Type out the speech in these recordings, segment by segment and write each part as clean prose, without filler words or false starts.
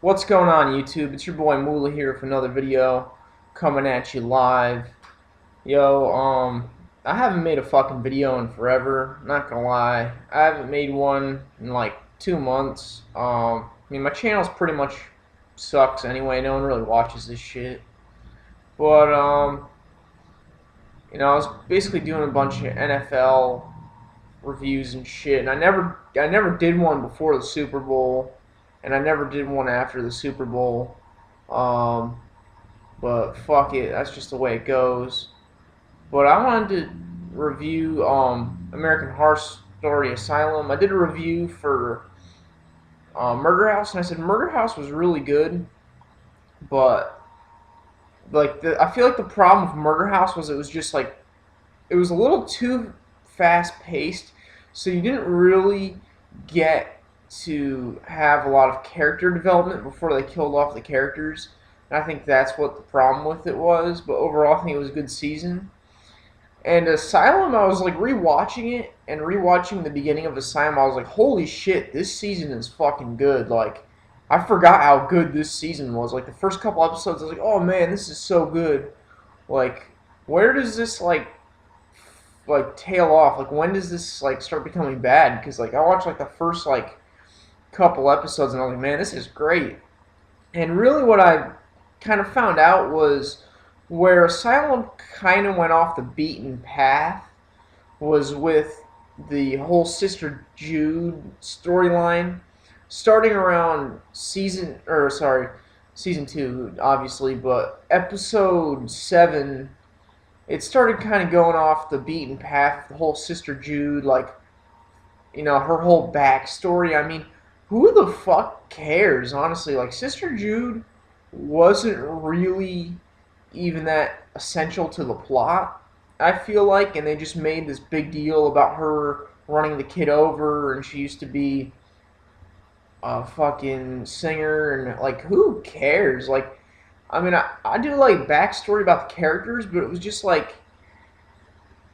What's going on, YouTube? It's your boy Moolah here with another video coming at you live. Yo, I haven't made a fucking video in forever, not gonna lie. I haven't made one in like 2 months. I mean, my channel's pretty much sucks anyway. No one really watches this shit. But, I was basically doing a bunch of NFL reviews and shit, and I never did one before the Super Bowl, and I never did one after the Super Bowl. Um, but fuck it, that's just the way it goes. But I wanted to review American Horror Story Asylum. I did a review for Murder House, and I said Murder House was really good, but I feel like the problem with Murder House was it was just like it was a little too fast paced, so you didn't really get to have a lot of character development before they killed off the characters. And I think that's what the problem with it was. But overall, I think it was a good season. And Asylum, I was like rewatching it and rewatching the beginning of Asylum. I was like, holy shit, this season is fucking good. Like, I forgot how good this season was. Like, the first couple episodes, I was like, oh man, this is so good. Like, where does this like tail off? Like, when does this like start becoming bad? Because like I watched like the first like couple episodes and I was like, man, this is great. And really what I kind of found out was where Asylum kind of went off the beaten path was with the whole Sister Jude storyline, starting around season 2 obviously, but episode 7 it started kind of going off the beaten path. The whole Sister Jude, like, her whole backstory. I mean, who the fuck cares, honestly? Like, Sister Jude wasn't really even that essential to the plot, I feel like, and they just made this big deal about her running the kid over, and she used to be a fucking singer, and, like, who cares? Like, I mean, I do like backstory about the characters, but it was just like,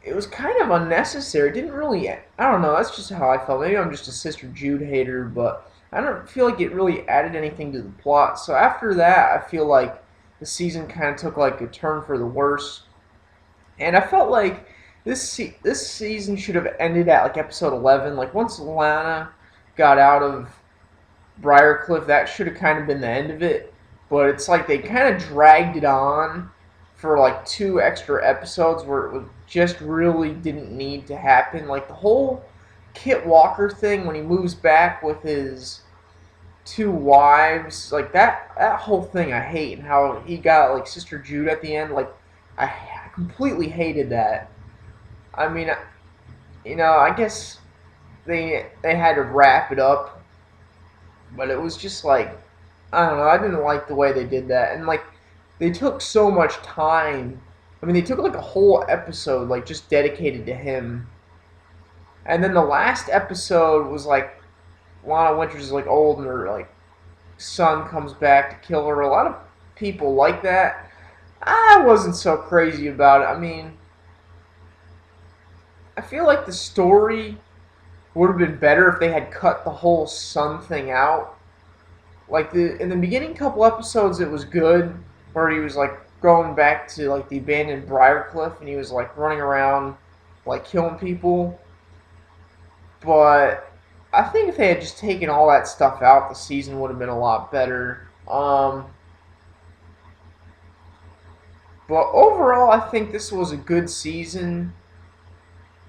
it was kind of unnecessary. It didn't really, I don't know, that's just how I felt. Maybe I'm just a Sister Jude hater, but I don't feel like it really added anything to the plot. So after that, I feel like the season kind of took like a turn for the worse. And I felt like this season should have ended at like episode 11. Like once Lana got out of Briarcliff, that should have kind of been the end of it. But it's like they kind of dragged it on for like 2 extra episodes where it just really didn't need to happen. Like the whole Kit Walker thing when he moves back with his 2 wives, like that whole thing I hate, and how he got like Sister Jude at the end, like I completely hated that. I mean, I guess they had to wrap it up, but it was just like, I don't know, I didn't like the way they did that. And like they took so much time. I mean, they took like a whole episode like just dedicated to him. And then the last episode was like Lana Winters is like old and her like son comes back to kill her. A lot of people like that. I wasn't so crazy about it. I mean, I feel like the story would have been better if they had cut the whole son thing out. Like in the beginning couple episodes, it was good, where he was like going back to like the abandoned Briarcliff and he was like running around like killing people. But I think if they had just taken all that stuff out, the season would have been a lot better. But overall, I think this was a good season.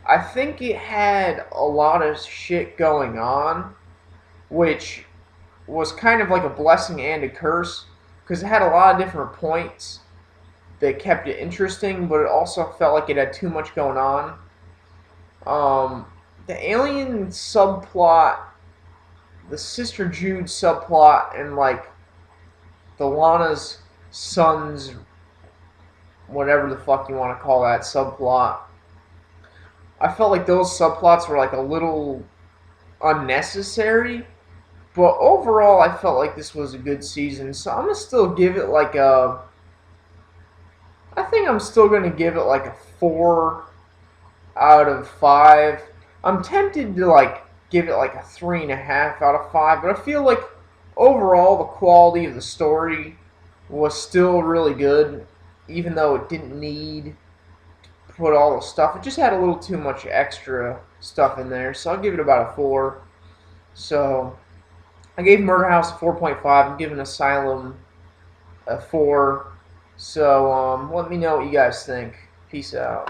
I think it had a lot of shit going on, which was kind of like a blessing and a curse, because it had a lot of different points that kept it interesting, but it also felt like it had too much going on. The alien subplot, the Sister Jude subplot, and like the Lana's son's, whatever the fuck you want to call that subplot, I felt like those subplots were like a little unnecessary. But overall, I felt like this was a good season, so I'm going to still give it like I think I'm still going to give it like a 4 out of 5. I'm tempted to like give it like a 3.5 out of 5, but I feel like overall, the quality of the story was still really good, even though it didn't need to put all the stuff. It just had a little too much extra stuff in there, so I'll give it about a 4. So I gave Murder House a 4.5. I'm giving Asylum a 4. So let me know what you guys think. Peace out.